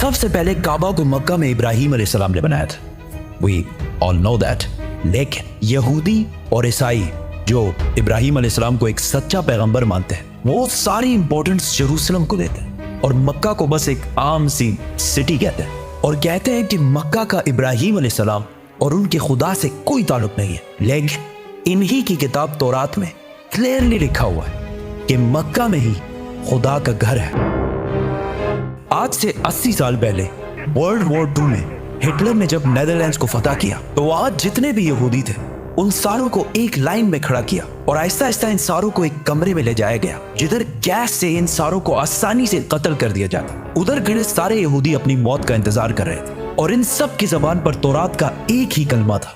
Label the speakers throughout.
Speaker 1: सबसे पहले काबा को मक्का में इब्राहिम अलैहिस्सलाम ने बनाया था। We all know that। लेकिन यहूदी और ईसाई जो इब्राहिम अलैहिस्सलाम को एक सच्चा पैगंबर मानते हैं, वो सारी इंपॉर्टेंस जेरूसलम को देते हैं और मक्का को बस एक आम सी सिटी कहते हैं और कहते हैं कि मक्का का इब्राहिम अलैहिस्सलाम और उनके खुदा से कोई ताल्लुक नहीं है। लेकिन इन्हीं की किताब तौरात में क्लियरली लिखा हुआ है कि मक्का में ही खुदा का घर है। आज से 80 साल पहले वर्ल्ड वॉर 2 में हिटलर ने जब नेदरलैंड्स को फतह किया तो आज जितने भी यहूदी थे उन सारों को एक लाइन में खड़ा किया और आहिस्ता आहिस्ता इन सारों को एक कमरे में ले जाया गया जिधर गैस से इन सारों को आसानी से कत्ल कर दिया जाता। उधर खड़े सारे यहूदी अपनी मौत का इंतजार कर रहे थे और इन सब की जबान पर तौरात का एक ही कलमा था,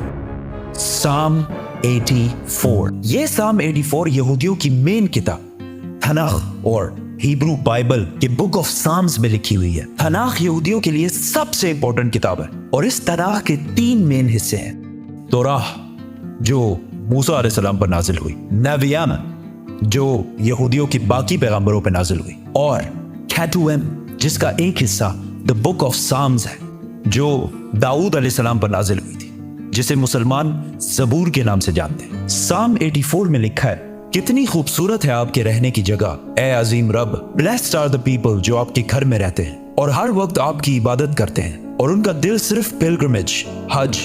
Speaker 1: साम 84। ये साम 84 यहूदियों की मेन किताब तनाख और हिब्रू बाइबल के बुक ऑफ साम्स में लिखी हुई है। तनाख यहूदियों के लिए सबसे इंपॉर्टेंट किताब है और इस तनाख के 3 मेन हिस्से हैं। तौराह जो मूसा अलैहिस्सलाम पर नाजिल हुई, नबियाना जो यहूदियों की बाकी पैगंबरों पर नाजिल हुई और कैटुएम जिसका एक हिस्सा द बुक ऑफ साम्स है जो दाऊद अलैहिस्सलाम पर नाजिल हुई थी, जिसे मुसलमान ज़बूर के नाम से जानते हैं। साम 84 में लिखा है, कितनी खूबसूरत है आपके रहने की जगह, ए अजीम रब। ब्लेस्ड आर द पीपल जो आपके घर में रहते हैं और हर वक्त आपकी इबादत करते हैं और उनका दिल सिर्फ पिलग्रिमेज हज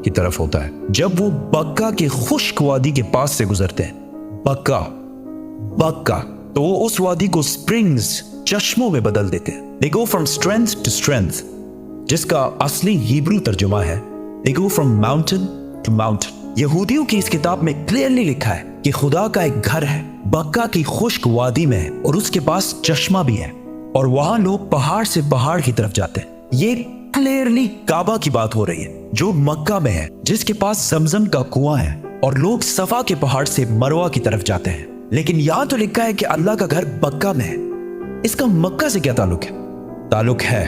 Speaker 1: की तरफ होता है। जब वो बक्का के खुश्क वादी के पास से गुजरते हैं, बक्का तो वो उस वादी को स्प्रिंग्स चश्मों में बदल देते हैं। They go from strength to strength, जिसका असली हिब्रू तर्जुमा है They go from mountain to mountain। यहूदियों की इस किताब में क्लियरली लिखा है कि खुदा का एक घर है, बक्का की खुश्क वादी में है और उसके पास चश्मा भी है और वहां लोग पहाड़ से पहाड़ की तरफ जाते हैं। ये क्लियरली काबा की बात हो रही है जो मक्का में है, जिसके पास जमजम का कुआं है और लोग सफा के पहाड़ से मरवा की तरफ जाते हैं। लेकिन यहां तो लिखा है कि अल्लाह का घर बक्का में है। इसका मक्का से क्या ताल्लुक है? ताल्लुक है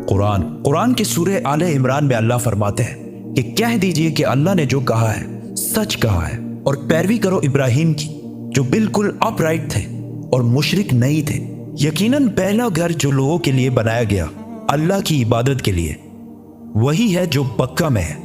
Speaker 1: कुरान के सूरह आले इमरान में अल्लाह फरमाते हैं कि कह दीजिए कि अल्लाह ने जो कहा है सच कहा है और पैरवी करो इब्राहिम की जो बिल्कुल अपराइट थे और मुशरिक नहीं थे। यकीनन पहला घर जो लोगों के लिए बनाया गया अल्लाह की इबादत के लिए वही है जो बक्का में है,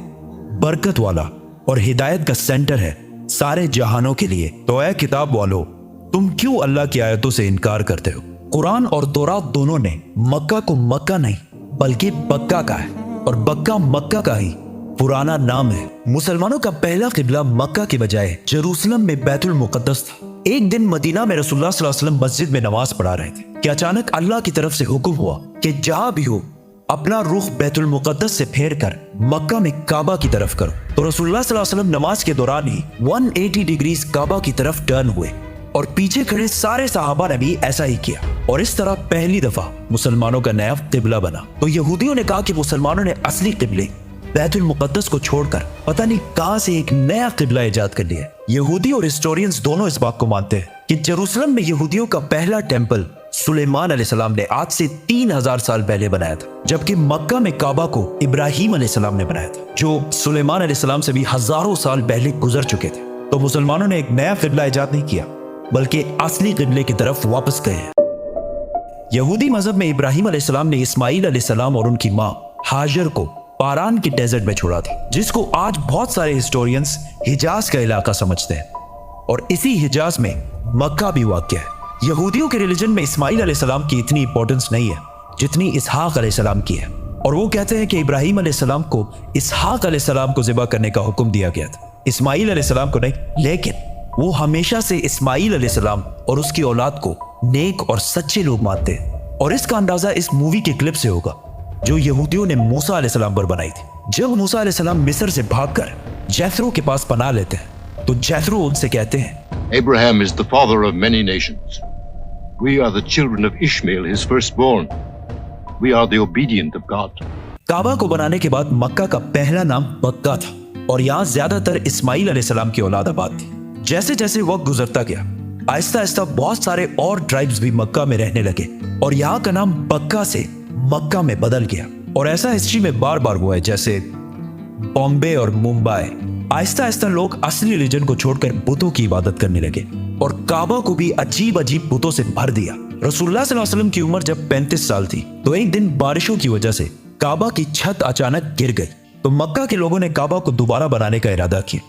Speaker 1: बरकत वाला और हिदायत का सेंटर है सारे जहानों के लिए। तो ऐ किताब वालों, तुम क्यों अल्लाह की आयतों से इनकार करते हो? कुरान और तौरात दोनों ने मक्का को मक्का नहीं बल्कि बक्का का है और बक्का मक्का का ही पुराना नाम है। मुसलमानों का पहला किबला मक्का के बजाय जेरूसलम में बैतुल मुकद्दस था। एक दिन मदीना में रसूलुल्लाह सल्लल्लाहु अलैहि वसल्लम मस्जिद में नमाज पढ़ा रहे थे कि अचानक अल्लाह की तरफ से हुक्म हुआ कि जहां भी हो अपना रुख बैतुल मुकद्दस से फेर कर मक्का में काबा की तरफ करो। तो रसूलुल्लाह सल्लल्लाहु अलैहि वसल्लम नमाज के दौरान ही 180 डिग्रीज काबा की तरफ टर्न हुए और पीछे खड़े सारे सहाबा ने भी ऐसा ही किया और इस तरह पहली दफा मुसलमानों का नया किबला बना। तो यहूदियों ने कहा कि मुसलमानों ने असली किबले बैतुल मुकद्दस को छोड़कर पता नहीं कहां से एक नया किबला इजाद कर लिया। यहूदी और हिस्टोरियंस दोनों इस बात को मानते हैं कि जेरूसलम में यहूदियों का पहला टेंपल सुलेमान अलैहिस्सलाम ने आज से 3000 साल पहले बनाया था, जबकि मक्का में काबा को इब्राहिम अलैहिस्सलाम ने बनाया था जो सुलेमान अलैहिस्सलाम से भी हजारों साल पहले गुजर चुके थे। तो मुसलमानों ने एक नया किबला इजाद नहीं किया बल्कि असली किबले की तरफ वापस गए हैं। यहूदी मजहब में इब्राहिम अलैहिस्सलाम ने इस्माइल अलैहिस्सलाम और उनकी माँ हाजर को पारान के डेजर्ट में छोड़ा था, जिसको आज बहुत सारे हिस्टोरियंस हिजाज का इलाका समझते हैं और इसी हिजाज में मक्का भी वाक़या है। यहूदियों के रिलीजन में इस्माइल अलैहिस्सलाम की इतनी इंपॉर्टेंस नहीं है जितनी इसहाक अलैहिस्सलाम की है और वो कहते हैं कि इब्राहिम अलैहिस्सलाम को इसहाक अलैहिस्सलाम को ज़िबा करने का हुक्म दिया गया था, इस्माइल अलैहिस्सलाम को नहीं। लेकिन वो हमेशा से इस्माइल अलैहिस्सलाम और उसकी औलाद को नेक और सच्चे लोग मानते हैं और इसका अंदाजा इस मूवी के क्लिप से होगा जो यहूदियों ने मूसा अलैहिस्सलाम पर बनाई थी। जब मूसा अलैहिस्सलाम मिस्र से भागकर जैथरो के पास पनाह लेते हैं तो जैथरो उनसे कहते हैं,
Speaker 2: Abraham is the father of many nations. We are the children of Ishmael, his firstborn. We are the obedient of God.
Speaker 1: काबा को बनाने के बाद मक्का का पहला नाम बक्का था और यहाँ ज्यादातर इस्माइल अलैहिस्सलाम की औलाद आबाद थी। जैसे जैसे वक्त गुजरता गया आहिस्ता आहिस्ता बहुत सारे और ट्राइब्स भी मक्का में रहने लगे और यहाँ का नाम बक्का से मक्का में बदल गया और ऐसा हिस्ट्री में बार बार हुआ है, जैसे बॉम्बे और मुंबई। आहिस्ता आहिस्ता लोग असली रिलीजन को छोड़कर बुतों की इबादत करने लगे और काबा को भी अजीब अजीब बुतों से भर दिया रसूलुल्लाह सल्लल्लाहु अलैहि वसल्लम की उम्र जब 35 साल थी तो एक दिन बारिशों की वजह से काबा की छत अचानक गिर गई। तो मक्का के लोगों ने काबा को दोबारा बनाने का इरादा किया,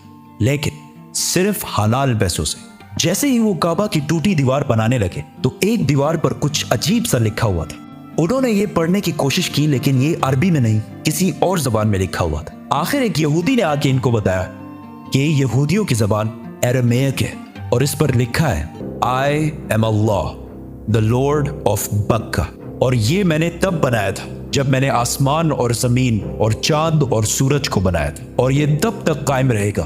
Speaker 1: लेकिन सिर्फ हलाल पैसों से। जैसे ही वो काबा की टूटी दीवार बनाने लगे तो एक दीवार पर कुछ अजीब सा लिखा हुआ था। उन्होंने ये पढ़ने की कोशिश की, लेकिन ये अरबी में नहीं, किसी और जबान में लिखा हुआ था। आखिर एक यहूदी ने आके इनको बताया कि यहूदियों की जबान अरामीक है और इस पर लिखा है I am Allah the Lord of बक्का, और ये मैंने तब बनाया था जब मैंने आसमान और जमीन और चांद और सूरज को बनाया था, और ये तब तक कायम रहेगा